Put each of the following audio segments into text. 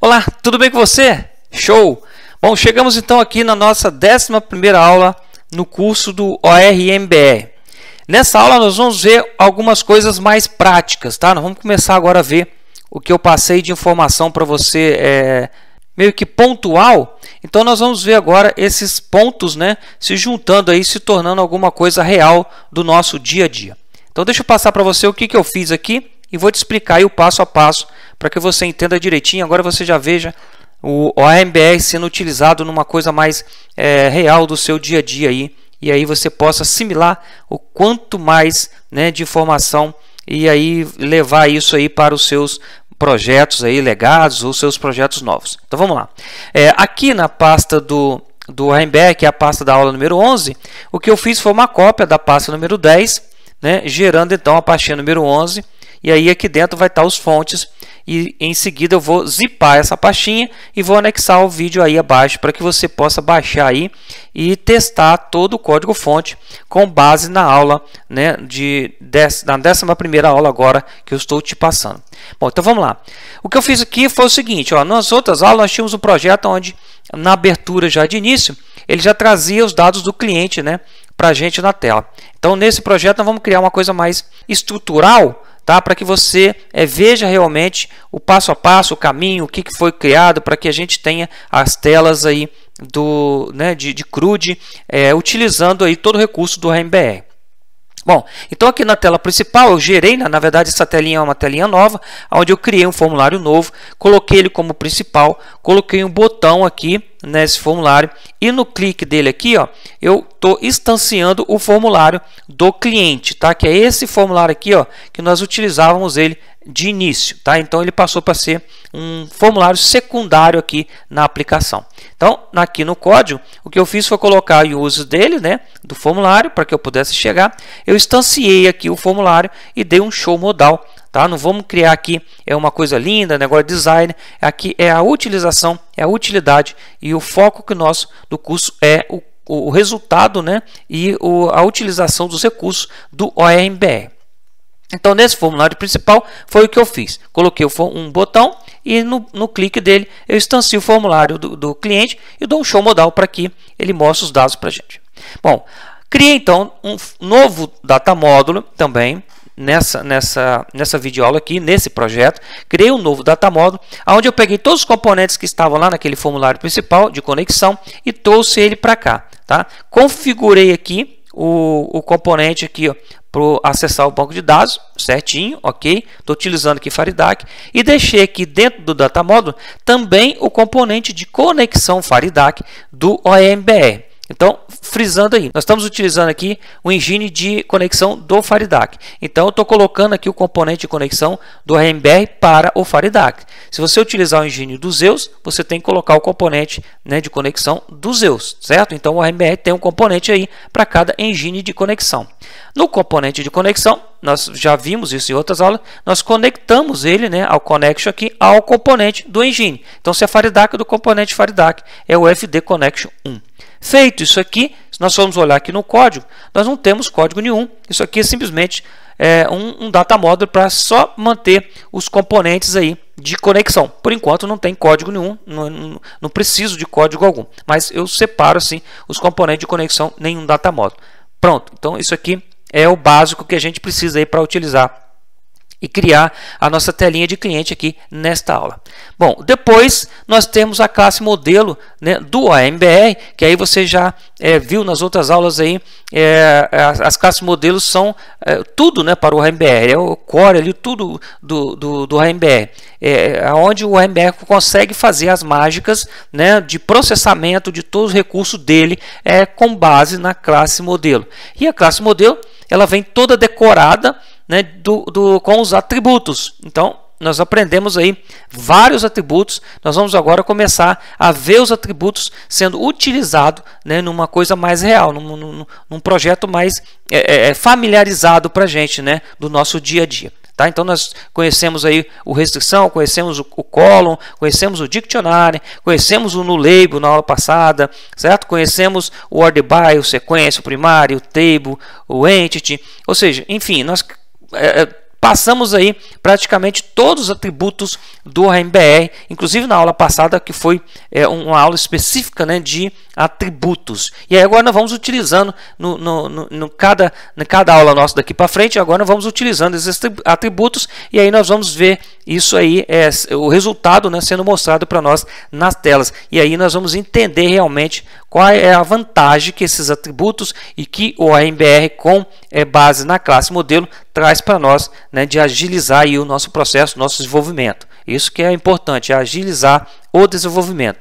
Olá, tudo bem com você? Show! Bom, chegamos então aqui na nossa 11ª aula no curso do ORMBR. Nessa aula nós vamos ver algumas coisas mais práticas, tá? Nós vamos começar agora a ver o que eu passei de informação para você meio que pontual. Então nós vamos ver agora esses pontos, né, se juntando aí, se tornando alguma coisa real do nosso dia a dia. Então deixa eu passar para você o que eu fiz aqui e vou te explicar aí o passo a passo para que você entenda direitinho. Agora você já veja o ORMBR sendo utilizado numa coisa mais real do seu dia a dia aí, e aí você possa assimilar o quanto mais, né, de informação e aí levar isso aí para os seus projetos aí legados ou seus projetos novos. Então vamos lá. Aqui na pasta do ORMBR, que é a pasta da aula número 11, o que eu fiz foi uma cópia da pasta número 10, né, gerando então a pastinha número 11, e aí aqui dentro vai estar os fontes, e em seguida eu vou zipar essa pastinha e vou anexar o vídeo aí abaixo para que você possa baixar aí e testar todo o código fonte com base na aula, né, na 11ª aula agora que eu estou te passando. Bom, então vamos lá. O que eu fiz aqui foi o seguinte, ó, nas outras aulas nós tínhamos um projeto onde na abertura já de início ele já trazia os dados do cliente, né, para a gente na tela. Então nesse projeto nós vamos criar uma coisa mais estrutural, tá? Para que você veja realmente o passo a passo, o caminho, o que foi criado, para que a gente tenha as telas aí de CRUD, utilizando aí todo o recurso do ORMBR. Bom, então aqui na tela principal eu gerei, na verdade essa telinha é uma telinha nova, onde eu criei um formulário novo, coloquei ele como principal, coloquei um botão aqui nesse formulário e no clique dele aqui, ó, eu estou instanciando o formulário do cliente, tá? Que é esse formulário aqui, ó, que nós utilizávamos ele de início, tá? Então ele passou para ser um formulário secundário aqui na aplicação. Então aqui no código o que eu fiz foi colocar o uso dele, né, do formulário para que eu pudesse chegar. Eu instanciei aqui o formulário e dei um show modal, tá? Não vamos criar aqui uma coisa linda, negócio de design. Aqui é a utilização, é a utilidade e o foco que nosso do curso é o resultado, né, e a utilização dos recursos do ORMBR. Então, nesse formulário principal, foi o que eu fiz. Coloquei um botão e no clique dele, eu instancio o formulário do cliente e dou um show modal para que ele mostre os dados para a gente. Bom, criei então um novo data módulo também nessa videoaula aqui, nesse projeto. Criei um novo data módulo, onde eu peguei todos os componentes que estavam lá naquele formulário principal de conexão e trouxe ele para cá. Tá? Configurei aqui o componente aqui, ó, para acessar o banco de dados, certinho, ok? Estou utilizando aqui Faridac e deixei aqui dentro do data módulo também o componente de conexão Faridac do ORMBR. Então, frisando aí, nós estamos utilizando aqui o engine de conexão do Faridac. Então, eu estou colocando aqui o componente de conexão do ORMBR para o Faridac. Se você utilizar o engine do Zeus, você tem que colocar o componente, né, de conexão do Zeus, certo? Então, o ORMBR tem um componente aí para cada engine de conexão. No componente de conexão, nós já vimos isso em outras aulas, nós conectamos ele, né, ao connection aqui, ao componente do engine. Então, se é Faridac, do componente Faridac é o FD Connection 1. Feito isso aqui, se nós formos olhar aqui no código, nós não temos código nenhum. Isso aqui é simplesmente um data módulo para só manter os componentes aí de conexão. Por enquanto não tem código nenhum, não preciso de código algum. Mas eu separo assim os componentes de conexão em um data módulo. Pronto, então isso aqui é o básico que a gente precisa aí para utilizar e criar a nossa telinha de cliente aqui nesta aula. Bom, depois nós temos a classe modelo, né, do ORMBR, que aí você já viu nas outras aulas aí, as classes modelos são tudo, né, para o ORMBR, é o core ali, tudo do ORMBR, onde o ORMBR consegue fazer as mágicas, né, de processamento de todos os recursos dele com base na classe modelo. E a classe modelo, ela vem toda decorada, né, com os atributos. Então, nós aprendemos aí vários atributos. Nós vamos agora começar a ver os atributos sendo utilizados, né, numa coisa mais real, num projeto mais familiarizado para a gente, né, do nosso dia a dia. Tá? Então nós conhecemos aí o restrição, conhecemos o column, conhecemos o dictionary, conhecemos o nulabel na aula passada, certo? Conhecemos o order by, o sequência, o primário, o table, o entity, ou seja, enfim, nós passamos aí praticamente todos os atributos do ORM-BR, inclusive na aula passada, que foi uma aula específica, né, de atributos. E aí agora nós vamos utilizando cada aula nossa daqui para frente, agora nós vamos utilizando esses atributos, e aí nós vamos ver isso aí, o resultado, né, sendo mostrado para nós nas telas. E aí nós vamos entender realmente qual é a vantagem que esses atributos e que o ORM-BR com base na classe modelo traz para nós, né, de agilizar aí o nosso processo, nosso desenvolvimento. Isso que é importante, é agilizar o desenvolvimento.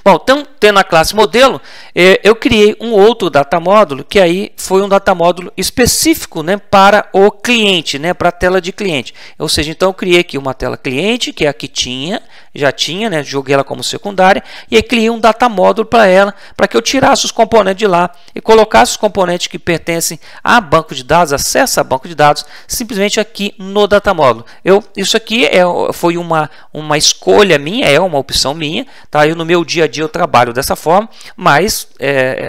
Bom, então, tendo a classe modelo, eu criei um outro data módulo, que aí foi um data módulo específico, né, para o cliente, né, para a tela de cliente. Ou seja, então eu criei aqui uma tela cliente, que é a que já tinha, né, joguei ela como secundária, e aí criei um data módulo para ela, para que eu tirasse os componentes de lá e colocasse os componentes que pertencem a banco de dados, acesso a banco de dados, simplesmente aqui no data módulo. Isso aqui foi uma escolha minha, é uma opção minha, tá? Eu no meu dia a dia eu trabalho dessa forma, mas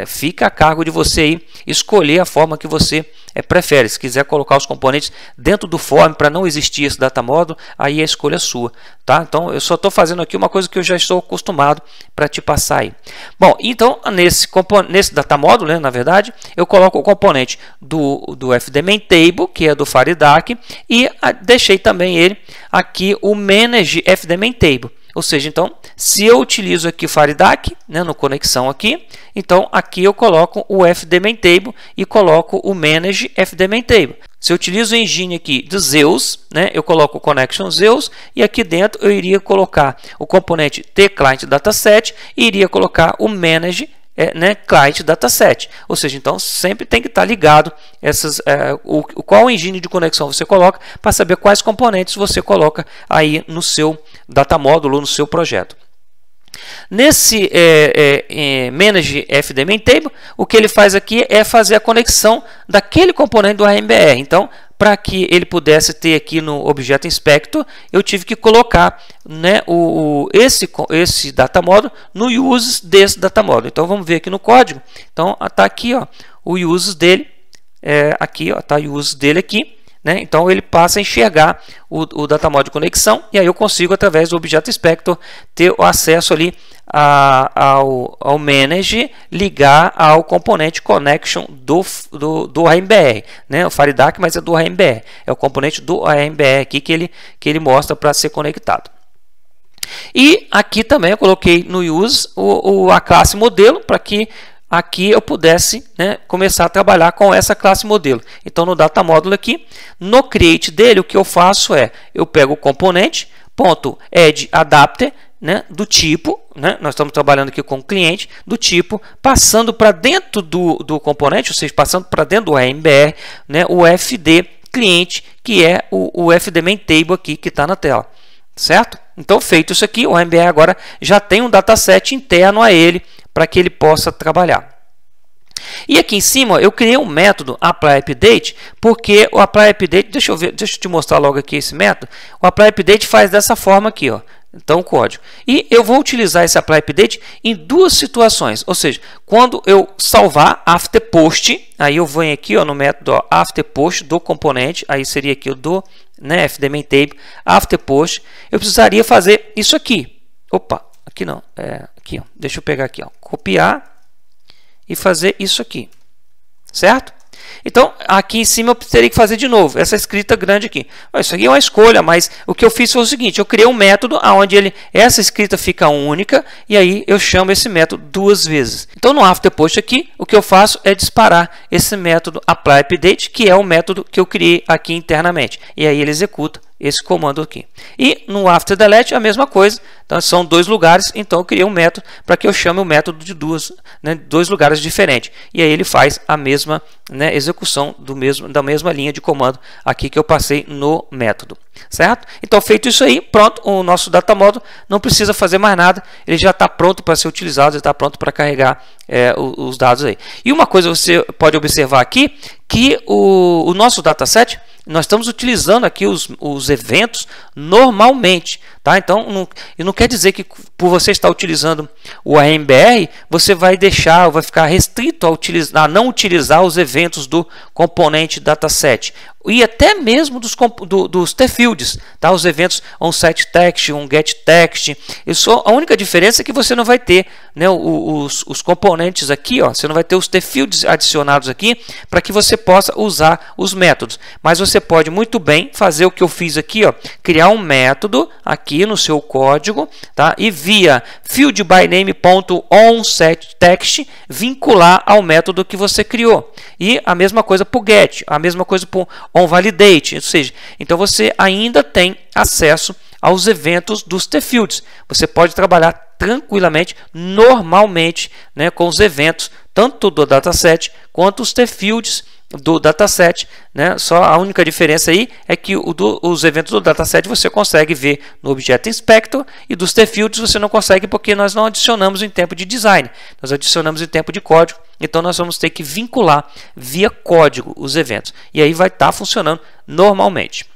fica a cargo de você aí escolher a forma que você prefere. Se quiser colocar os componentes dentro do form para não existir esse data módulo, aí a escolha é sua, tá? Então eu só estou fazendo aqui uma coisa que eu já estou acostumado para te passar aí. Bom, então nesse data módulo, né, na verdade, eu coloco o componente do FDMainTable, que é do FireDAC, e deixei também ele aqui o Manage FDMainTable. Ou seja, então, se eu utilizo aqui o FireDAC, né, no conexão aqui, então aqui eu coloco o FDMainTable e coloco o Manage FDMainTable. Se eu utilizo o engine aqui do Zeus, né, eu coloco o Connection Zeus, e aqui dentro eu iria colocar o componente tClient Dataset e iria colocar o Manage Client Dataset. Ou seja, então sempre tem que estar ligado qual engine de conexão você coloca para saber quais componentes você coloca aí no seu data módulo, no seu projeto. Nesse Manage FDMainTable, o que ele faz aqui é fazer a conexão daquele componente do ORM-BR. Então, para que ele pudesse ter aqui no Object Inspector, eu tive que colocar, né, esse data módulo no uses desse data módulo. Então vamos ver aqui no código. Então está aqui, ó, o uses dele, está o uses dele aqui. Né? Então ele passa a enxergar o data módulo de conexão, e aí eu consigo, através do Object Inspector, ter o acesso ali ao Manage, ligar ao componente Connection do ORM-BR, né? O FireDAC, mas é do ORM-BR, é o componente do ORM-BR aqui que ele mostra para ser conectado. E aqui também eu coloquei no use a classe modelo, para que aqui eu pudesse, né, começar a trabalhar com essa classe modelo. Então no data módulo aqui, no create dele, o que eu faço eu pego o componente, .add adapter, né, do tipo, né, nós estamos trabalhando aqui com o cliente, do tipo, passando para dentro do componente, ou seja, passando para dentro do ORM-BR, né, o FD cliente, que é o FDMainTable aqui que está na tela. Certo? Então, feito isso aqui, o ORM-BR agora já tem um dataset interno a ele para que ele possa trabalhar. E aqui em cima eu criei um método applyUpdate, porque o applyUpdate, deixa eu te mostrar logo aqui esse método. O applyUpdate faz dessa forma aqui, ó. Então o código. E eu vou utilizar esse applyUpdate em duas situações, ou seja, quando eu salvar afterPost, aí eu venho aqui, ó, no método, ó, afterPost do componente, aí seria aqui o do, né, FDMainTable afterPost, eu precisaria fazer isso aqui. Opa, aqui não, aqui, ó, deixa eu pegar aqui, ó, copiar e fazer isso aqui, certo? Então, aqui em cima eu teria que fazer de novo essa escrita grande aqui. Isso aqui é uma escolha, mas o que eu fiz foi o seguinte: eu criei um método onde essa escrita fica única, e aí eu chamo esse método duas vezes. Então, no afterPost aqui, o que eu faço é disparar esse método applyUpdate, que é o método que eu criei aqui internamente. E aí ele executa esse comando aqui. E no afterDelete a mesma coisa. Então são dois lugares, então eu criei um método para que eu chame o método de dois lugares diferentes. E aí ele faz a mesma, né, execução da mesma linha de comando aqui que eu passei no método. Certo? Então, feito isso aí, pronto, o nosso data módulo não precisa fazer mais nada, ele já está pronto para ser utilizado, já está pronto para carregar os dados aí. E uma coisa você pode observar aqui, que o nosso dataset, nós estamos utilizando aqui os eventos normalmente. Tá? Então, não quer dizer que por você estar utilizando o AMBR, você vai deixar, vai ficar restrito a não utilizar os eventos do componente dataset. E até mesmo dos tfields, tá? Os eventos onSetText, onGetText. A única diferença é que você não vai ter, né, os componentes aqui, ó, você não vai ter os tfields adicionados aqui para que você possa usar os métodos. Mas você pode muito bem fazer o que eu fiz aqui, ó, criar um método aqui no seu código, tá? E via fieldByname.onSetText vincular ao método que você criou. E a mesma coisa para o get, a mesma coisa para o onValidate, ou seja, então você ainda tem acesso aos eventos dos tfields. Você pode trabalhar tranquilamente, normalmente, né, com os eventos tanto do dataset quanto os tfields do dataset, né? Só a única diferença aí é que os eventos do dataset você consegue ver no Object Inspector e dos tfields você não consegue porque nós não adicionamos em tempo de design, nós adicionamos em tempo de código, então nós vamos ter que vincular via código os eventos e aí vai estar funcionando normalmente.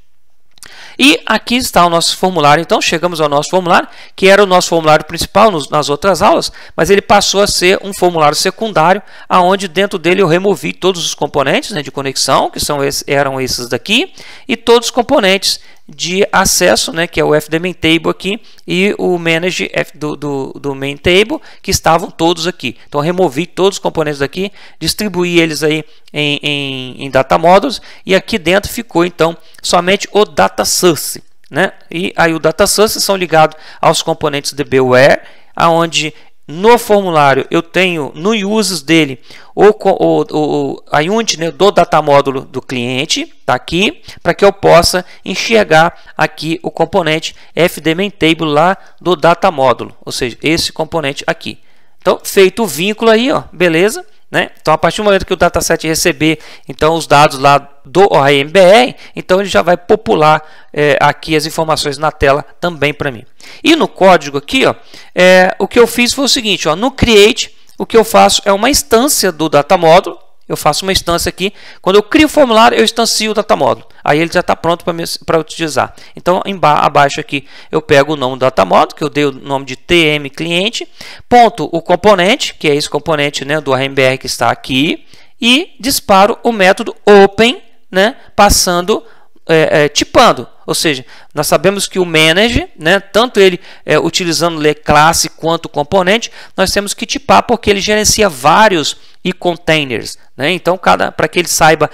E aqui está o nosso formulário, então chegamos ao nosso formulário, que era o nosso formulário principal nas outras aulas, mas ele passou a ser um formulário secundário, aonde dentro dele eu removi todos os componentes, né, de conexão, que eram esses daqui, e todos os componentes de acesso, né, que é o fdMainTable aqui, e o manage do maintable, que estavam todos aqui. Então, removi todos os componentes daqui, distribuí eles aí em data models, e aqui dentro ficou, então, somente o data source, né? E aí o data source são ligados aos componentes DBWare, aonde no formulário eu tenho no uses dele a unit, né, do data módulo do cliente, tá aqui, para que eu possa enxergar aqui o componente fdMainTable lá do data módulo, ou seja, esse componente aqui. Então, feito o vínculo aí, ó, beleza? Né? Então, a partir do momento que o dataset receber então, os dados lá do AMBR, então ele já vai popular aqui as informações na tela também para mim. E no código aqui, ó, o que eu fiz foi o seguinte, ó, no create, o que eu faço é uma instância do data módulo. Eu faço uma instância aqui. Quando eu crio o formulário, eu instancio o data módulo. Aí ele já está pronto para utilizar. Então, abaixo aqui, eu pego o nome do data módulo, que eu dei o nome de TM cliente, ponto o componente, que é esse componente, né, do AMBR que está aqui, e disparo o método open, né, tipando. Ou seja, nós sabemos que o manage, né, tanto ele utilizando classe quanto componente, nós temos que tipar porque ele gerencia vários e-containers, né? Então, para que ele saiba,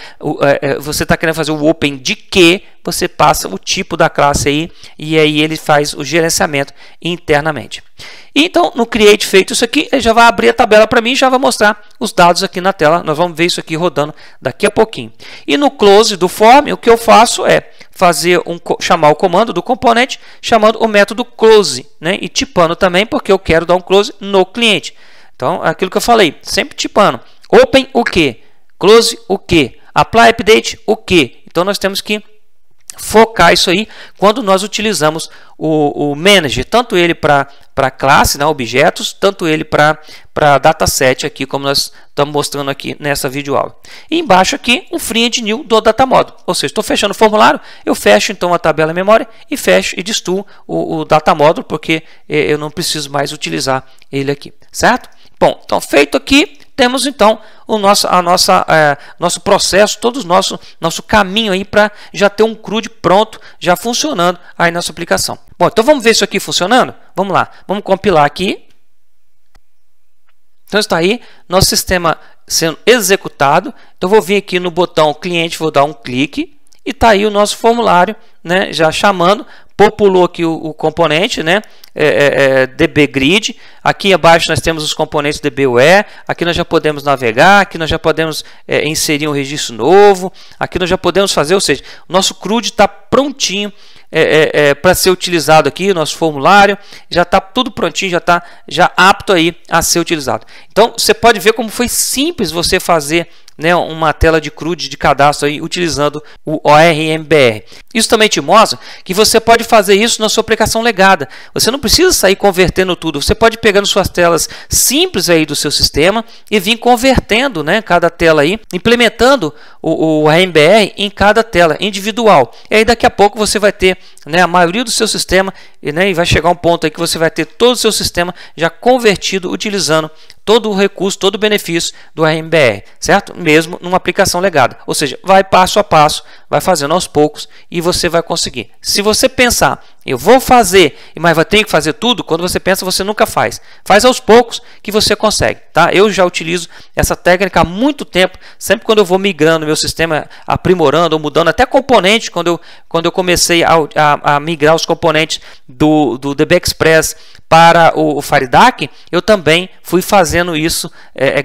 você está querendo fazer o open de que, você passa o tipo da classe aí e aí ele faz o gerenciamento internamente. Então, no create feito isso aqui, ele já vai abrir a tabela para mim e já vai mostrar os dados aqui na tela. Nós vamos ver isso aqui rodando daqui a pouquinho. E no close do form, o que eu faço é chamar o comando do componente, chamando o método close, né? E tipando também, porque eu quero dar um close no cliente. Então, aquilo que eu falei, sempre tipando. Open o que? Close o que? Apply update o que? Então, nós temos que focar isso aí quando nós utilizamos o manager, tanto ele para classe, né, objetos, tanto ele para dataset aqui, como nós estamos mostrando aqui nessa videoaula. E embaixo aqui, um free and new do data model, ou seja, estou fechando o formulário, eu fecho então a tabela memória e fecho e destruo o data model, porque eu não preciso mais utilizar ele aqui, certo? Bom, então feito aqui, temos então o nosso processo, todo o nosso caminho aí para já ter um CRUD pronto, já funcionando aí na nossa aplicação. Bom, então vamos ver isso aqui funcionando? Vamos lá, vamos compilar aqui. Então está aí nosso sistema sendo executado. Então vou vir aqui no botão cliente, vou dar um clique e está aí o nosso formulário, né, já chamando. Populou aqui o componente, né, dbGrid. Aqui abaixo nós temos os componentes dbWare. Aqui nós já podemos navegar. Aqui nós já podemos inserir um registro novo. Aqui nós já podemos fazer, ou seja, o nosso CRUD está prontinho para ser utilizado aqui. O nosso formulário já está tudo prontinho, já está apto aí a ser utilizado. Então você pode ver como foi simples você fazer, né, uma tela de CRUD de cadastro aí, utilizando o ORMBR. Isso também te mostra que você pode fazer isso na sua aplicação legada. Você não precisa sair convertendo tudo. Você pode pegar suas telas simples aí do seu sistema e vir convertendo, né, cada tela aí, implementando o AMBR em cada tela individual. E aí daqui a pouco você vai ter, né, a maioria do seu sistema, né, e vai chegar um ponto aí que você vai ter todo o seu sistema já convertido, utilizando todo o recurso, todo o benefício do AMBR, certo? Mesmo numa aplicação legada. Ou seja, vai passo a passo, vai fazendo aos poucos e você vai conseguir. Se você pensar, eu vou fazer, mas vai ter que fazer tudo, quando você pensa, você nunca faz. Faz aos poucos que você consegue, tá? Eu já utilizo essa técnica há muito tempo, sempre quando eu vou migrando meu sistema, aprimorando ou mudando até componentes, quando eu comecei a migrar os componentes do DB Express para o FireDAC, eu também fui fazendo isso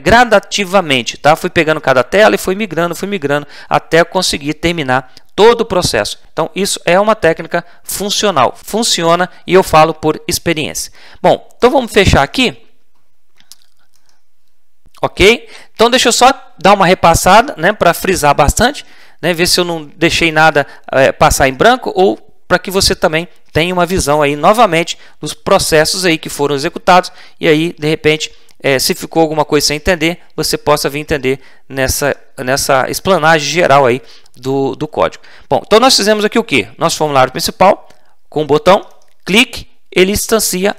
gradativamente, tá? Fui pegando cada tela e fui migrando até conseguir terminar todo o processo. Então, isso é uma técnica funcional. Funciona e eu falo por experiência. Bom, então vamos fechar aqui. Ok? Então, deixa eu só dar uma repassada, né, para frisar bastante, né, ver se eu não deixei nada passar em branco, ou para que você também tenha uma visão aí novamente dos processos aí que foram executados, e aí, de repente, se ficou alguma coisa sem entender, você possa vir entender nessa explanagem geral aí do código. Bom, então nós fizemos aqui o que? Nosso formulário principal, com o botão, clique, ele instancia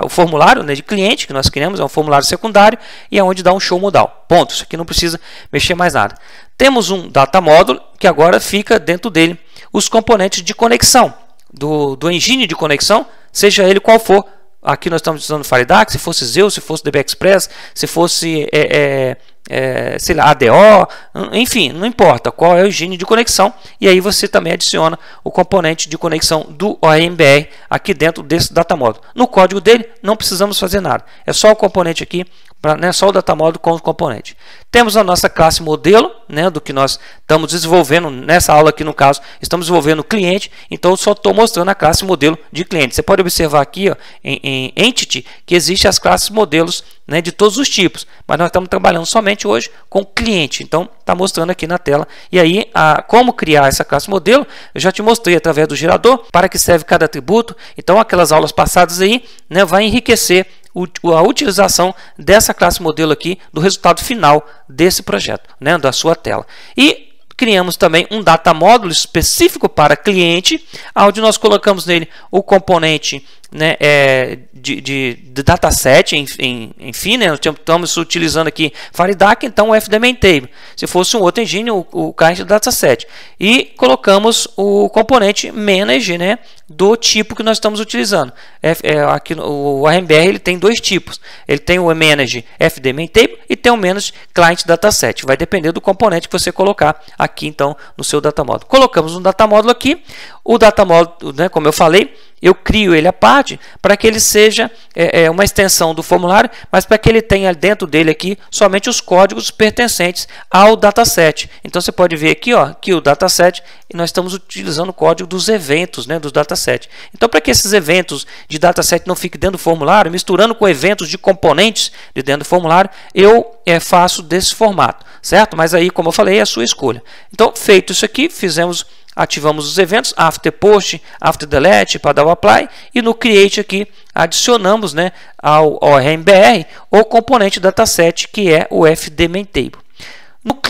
o formulário, né, de cliente que nós criamos, é um formulário secundário, e é onde dá um show modal. Ponto. Isso aqui não precisa mexer mais nada. Temos um data módulo, que agora fica dentro dele os componentes de conexão, do engine de conexão, seja ele qual for. Aqui nós estamos usando o FireDAC, se fosse Zeus, se fosse DB Express, se fosse sei lá, ADO, enfim, não importa qual é o engine de conexão. E aí você também adiciona o componente de conexão do AMBR aqui dentro desse data módulo. No código dele não precisamos fazer nada, é só o componente aqui, né, só o data módulo com o componente. Temos a nossa classe modelo, né, do que nós estamos desenvolvendo nessa aula aqui, no caso, estamos desenvolvendo o cliente, então eu só estou mostrando a classe modelo de cliente. Você pode observar aqui, ó, em Entity, que existem as classes modelos, né, de todos os tipos, mas nós estamos trabalhando somente hoje com cliente, então está mostrando aqui na tela. E aí, como criar essa classe modelo, eu já te mostrei através do gerador, para que serve cada atributo. Então aquelas aulas passadas aí, né, vai enriquecer a utilização dessa classe modelo aqui, do resultado final desse projeto, né, da sua tela. E criamos também um data módulo específico para cliente, onde nós colocamos nele o componente, né, de dataset, enfim, né, nós estamos utilizando aqui FireDAC, então o FDMainTable. Se fosse um outro engine, o client do dataset. E colocamos o componente manage, né, do tipo que nós estamos utilizando. Aqui o AMBR ele tem dois tipos. Ele tem o manage FDMainTable e tem o manage client dataset. Vai depender do componente que você colocar aqui, então, no seu data módulo. Colocamos um data módulo aqui. O data módulo, né, como eu falei, eu crio ele à parte para que ele seja uma extensão do formulário, mas para que ele tenha dentro dele aqui somente os códigos pertencentes ao dataset. Então você pode ver aqui, ó, que o dataset, nós estamos utilizando o código dos eventos, né, dos dataset. Então, para que esses eventos de dataset não fiquem dentro do formulário, misturando com eventos de componentes de dentro do formulário, eu faço desse formato, certo? Mas aí, como eu falei, é a sua escolha. Então, feito isso aqui, ativamos os eventos, after post, after delete, para dar o apply, e no create aqui adicionamos, né, ao AMBR o componente dataset, que é o FDMainTable.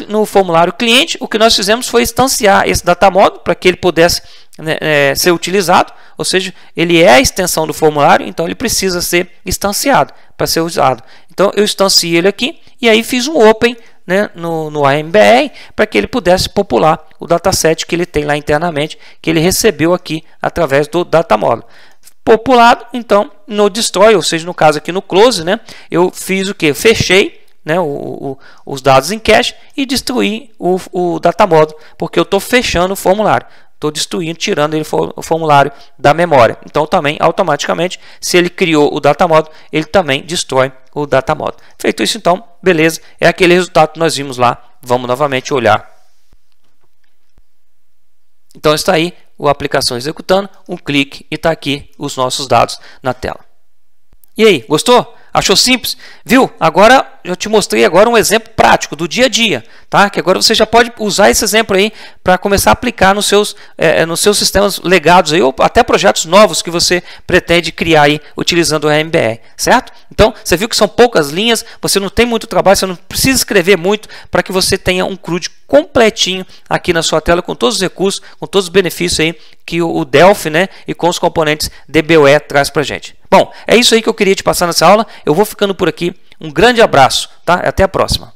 No formulário cliente, o que nós fizemos foi instanciar esse data módulo para que ele pudesse, né, ser utilizado, ou seja, ele é a extensão do formulário, então ele precisa ser instanciado para ser usado. Então eu instanciei ele aqui e aí fiz um open, né, no AMBR, para que ele pudesse popular o dataset que ele tem lá internamente, que ele recebeu aqui através do data módulo. Populado, então, no destroy, ou seja, no caso aqui no close, né, eu fiz o que? Fechei, né, os dados em cache e destruí o data módulo, porque eu estou fechando o formulário. Estou destruindo, tirando o formulário da memória. Então, também, automaticamente, se ele criou o data módulo, ele também destrói o data módulo. Feito isso, então, beleza. É aquele resultado que nós vimos lá. Vamos novamente olhar. Então, está aí a aplicação executando, um clique e está aqui os nossos dados na tela. E aí, gostou? Achou simples? Viu? Agora eu te mostrei agora um exemplo prático do dia a dia, tá? Que agora você já pode usar esse exemplo aí para começar a aplicar nos seus sistemas legados aí, ou até projetos novos que você pretende criar aí utilizando o RMBR, certo? Então, você viu que são poucas linhas, você não tem muito trabalho, você não precisa escrever muito para que você tenha um CRUD completinho aqui na sua tela, com todos os recursos, com todos os benefícios aí que o Delphi, né, e com os componentes DBOE traz para a gente. Bom, é isso aí que eu queria te passar nessa aula. Eu vou ficando por aqui. Um grande abraço, tá? Até a próxima.